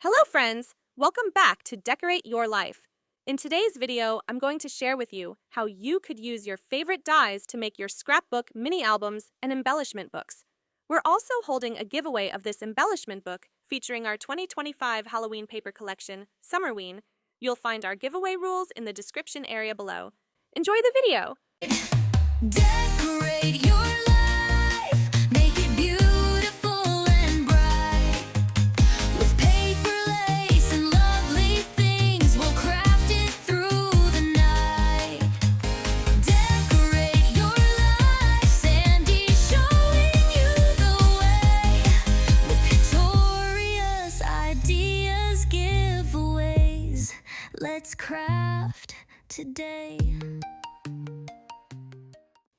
Hello friends! Welcome back to Decorate Your Life. In today's video, I'm going to share with you how you could use your favorite dies to make your scrapbook, mini albums, and embellishment books. We're also holding a giveaway of this embellishment book featuring our 2025 Halloween paper collection, Summerween. You'll find our giveaway rules in the description area below. Enjoy the video! Decorate your life, make it beautiful and bright. With paper lace and lovely things, we'll craft it through the night. Decorate your life, Sandy showing you the way. With pictorious ideas, giveaways, let's craft today.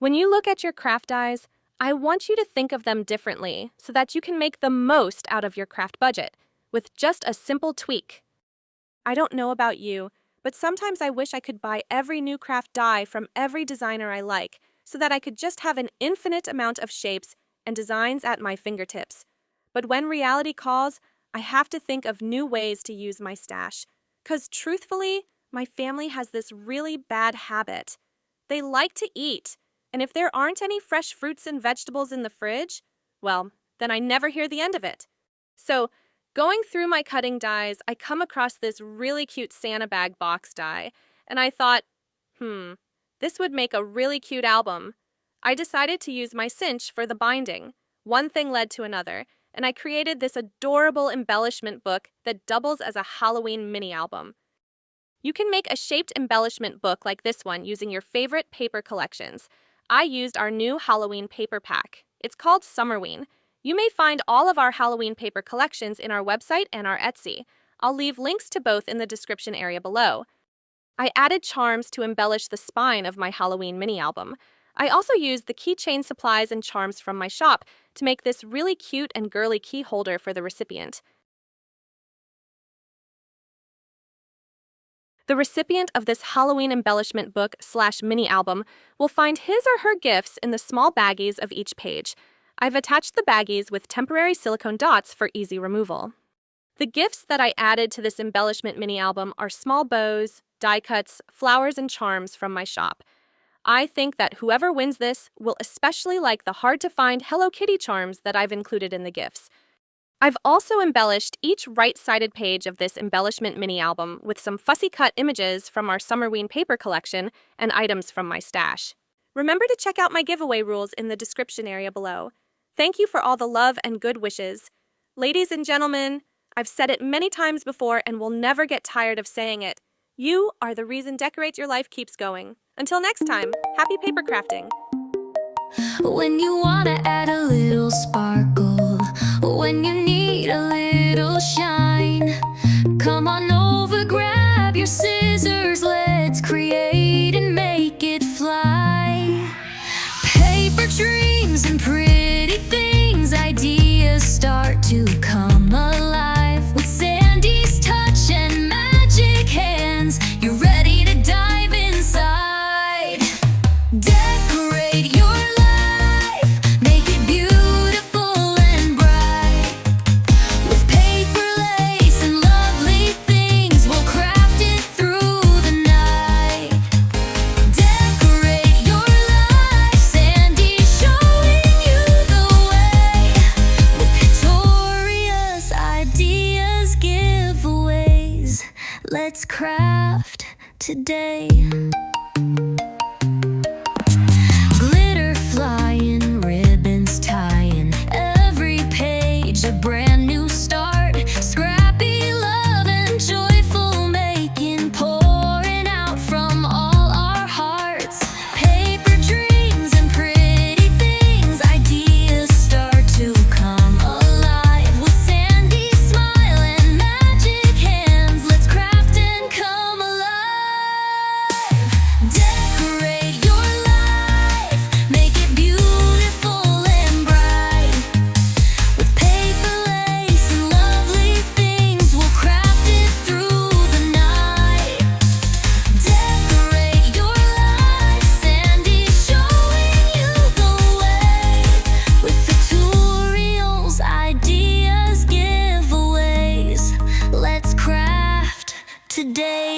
When you look at your craft dies, I want you to think of them differently so that you can make the most out of your craft budget with just a simple tweak. I don't know about you, but sometimes I wish I could buy every new craft die from every designer I like so that I could just have an infinite amount of shapes and designs at my fingertips. But when reality calls, I have to think of new ways to use my stash. 'Cause truthfully, my family has this really bad habit. They like to eat. And if there aren't any fresh fruits and vegetables in the fridge, well, then I never hear the end of it. So, going through my cutting dies, I come across this really cute Santa bag box die, and I thought, this would make a really cute album. I decided to use my cinch for the binding. One thing led to another, and I created this adorable embellishment book that doubles as a Halloween mini album. You can make a shaped embellishment book like this one using your favorite paper collections. I used our new Halloween paper pack. It's called Summerween. You may find all of our Halloween paper collections in our website and our Etsy. I'll leave links to both in the description area below. I added charms to embellish the spine of my Halloween mini album. I also used the keychain supplies and charms from my shop to make this really cute and girly key holder for the recipient. The recipient of this Halloween embellishment book / mini album will find his or her gifts in the small baggies of each page. I've attached the baggies with temporary silicone dots for easy removal. The gifts that I added to this embellishment mini album are small bows, die cuts, flowers, and charms from my shop. I think that whoever wins this will especially like the hard-to-find Hello Kitty charms that I've included in the gifts. I've also embellished each right-sided page of this embellishment mini album with some fussy cut images from our Summerween paper collection and items from my stash. Remember to check out my giveaway rules in the description area below. Thank you for all the love and good wishes. Ladies and gentlemen, I've said it many times before and will never get tired of saying it. You are the reason Decorate Your Life keeps going. Until next time, happy paper crafting. When you wanna add a little sparkle, when you need a little shine, come on over, grab your scissors, let's create and make it fly. Paper dreams and pretty things, ideas start to come alive. With Sandy's touch and magic hands, you're ready to dive inside. Decorate your life, make it beautiful and bright. With paper lace and lovely things, we'll craft it through the night. Decorate your life, Sandy showing you the way. With pictorious ideas, giveaways, let's craft today. Glitter flying, ribbons tying, every page a brand new start. Scrappy love and joyful making, pouring out from all our hearts. Paper dreams and pretty things, ideas start to come alive. With Sandy's smile and magic hands, let's craft and come alive. today.